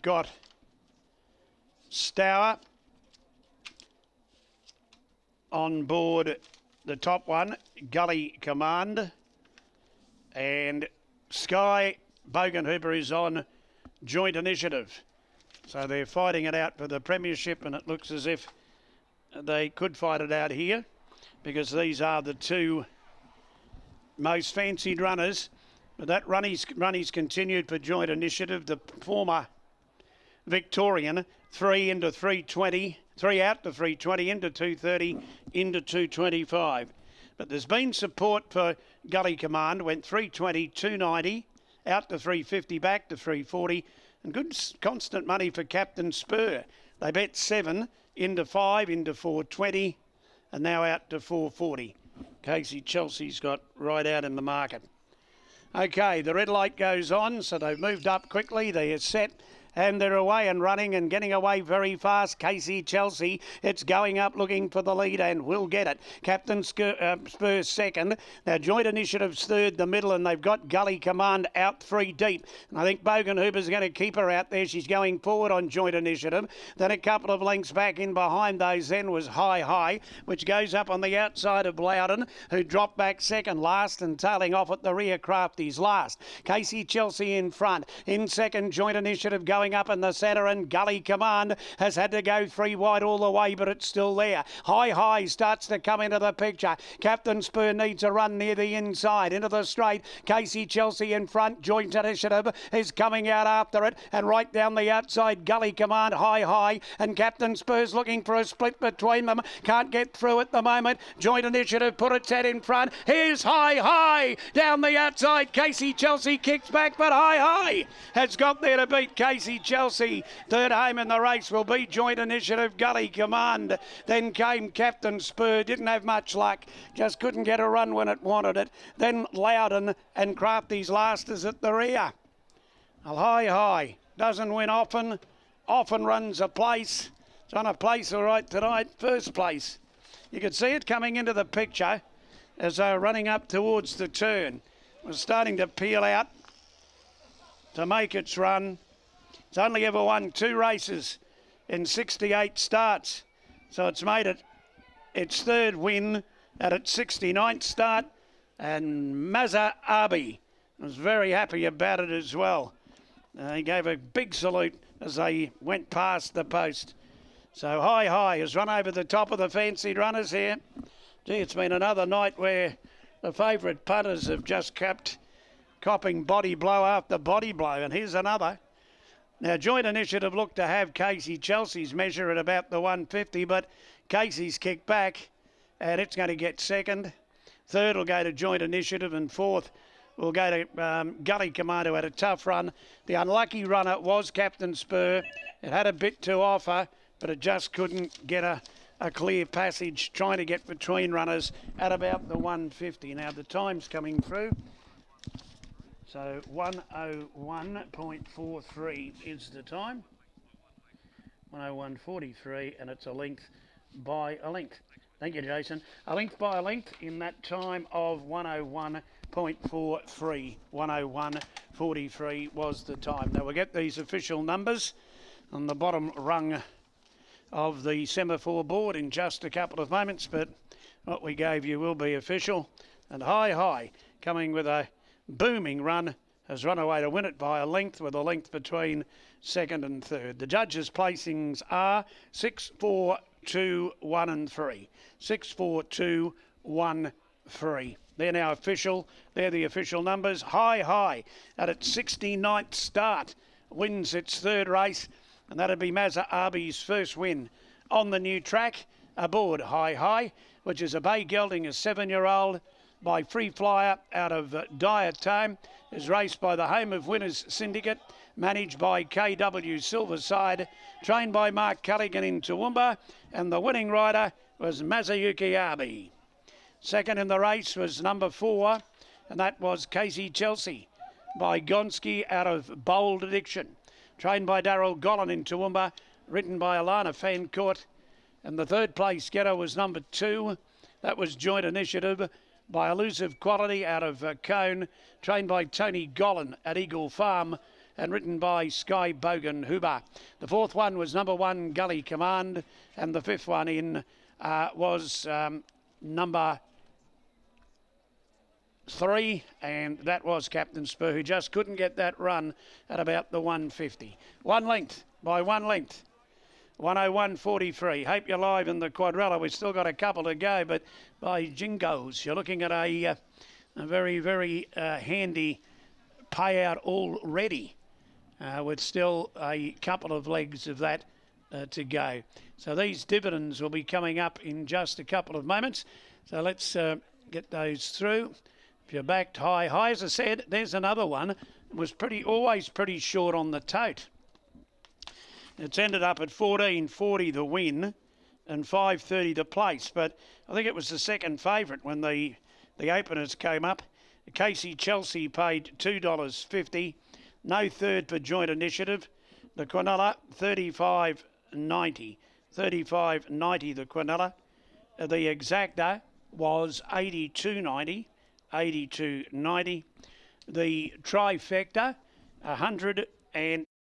got Stour on board the top one, Gully Command, and Sky Bogenhuber is on Joint Initiative. So they're fighting it out for the premiership, and it looks as if they could fight it out here because these are the two most fancied runners. But that run is continued for Joint Initiative. The former Victorian, 3 into 320, 3 out to 320, into 230, into 225. But there's been support for Gully Command, went 320, 290, out to 350, back to 340, and good constant money for Captain Spur. They bet 7, into 5, into 420, and now out to 440. Casey Chelsea's got right out in the market. Okay, the red light goes on, so they've moved up quickly. They are set. And they're away and running and getting away very fast. Casey Chelsea, it's going up looking for the lead and will get it. Captain Spurs second. Now Joint Initiative's third, the middle, and they've got Gully Command out 3 deep. And I think Bogenhuber's going to keep her out there. She's going forward on Joint Initiative. Then a couple of lengths back in behind those then was High, which goes up on the outside of Loudon, who dropped back second last and tailing off at the rear. Crafty's last. Casey Chelsea in front. In second, Joint Initiative going up in the centre, and Gully Command has had to go 3 wide all the way, but it's still there. High starts to come into the picture. Captain Spur needs a run near the inside into the straight. Casey Chelsea in front. Joint Initiative is coming out after it, and right down the outside, Gully Command, High, and Captain Spur's looking for a split between them. Can't get through at the moment. Joint Initiative put its head in front. Here's High down the outside. Casey Chelsea kicks back, but High has got there to beat Casey Chelsea. Third home in the race will be Joint Initiative, Gully Command. Then came Captain Spur. Didn't have much luck. Just couldn't get a run when it wanted it. Then Loudon and Crafty's last is at the rear. Well, High doesn't win often runs a place. It's on a place all right tonight. First place. You could see it coming into the picture as they were running up towards the turn. It was starting to peel out to make its run. It's only ever won 2 races in 68 starts. So it's made it its 3rd win at its 69th start. And M.Abe was very happy about it as well. He gave a big salute as they went past the post. So High has run over the top of the fancied runners here. Gee, it's been another night where the favourite punters have just kept copping body blow after body blow. And here's another. Now, Joint Initiative looked to have Casey Chelsea's measure at about the 150, but Casey's kicked back, and it's going to get second. Third will go to Joint Initiative, and fourth will go to Gully Command, who had a tough run. The unlucky runner was Captain Spur. It had a bit to offer, but it just couldn't get a clear passage, trying to get between runners at about the 150. Now, the time's coming through. So 101.43 is the time. 101.43, and it's a length by a length. Thank you, Jason. A length by a length in that time of 101.43. 101.43 was the time. Now we'll get these official numbers on the bottom rung of the semaphore board in just a couple of moments, but what we gave you will be official. And High coming with a booming run has run away to win it by a length, with a length between second and third. The judges' placings are 6, 4, 2, 1 and 3. 6, 4, 2, 1, 3. They're now official. They're the official numbers. High at its 69th start wins its 3rd race, and that'll be M.Abe's first win on the new track. Aboard High, which is a bay gelding, a 7-year-old, by Free Flyer out of Diatome, is raced by the Home of Winners Syndicate, managed by KW Silverside, trained by Mark Culligan in Toowoomba, and the winning rider was M.Abe. Second in the race was number 4, and that was Casey Chelsea by Gonski out of Bold Addiction, trained by Darryl Gollan in Toowoomba, ridden by Alana Fancourt, and the 3rd place getter was number 2, that was Joint Initiative by Elusive Quality out of Cone, trained by Tony Gollan at Eagle Farm, and ridden by Sky Bogan Huber. The fourth one was number 1 Gully Command, and the fifth one in was number 3, and that was Captain Spur, who just couldn't get that run at about the 150. 1 length by 1 length. 101.43. Hope you're live in the quadrella. We've still got a couple to go, but by jingos, you're looking at a very, very handy payout already, with still a couple of legs of that to go. So these dividends will be coming up in just a couple of moments. So let's get those through. If you're backed high, as I said, there's another one. It was always pretty short on the tote. It's ended up at 14.40 the win and 5.30 the place. But I think it was the second favourite when the openers came up. Casey Chelsea paid $2.50. No third for Joint Initiative. The Quinella, $35.90. $35.90 the Quinella. The Exacta was $82.90. $82.90. The Trifecta, $100.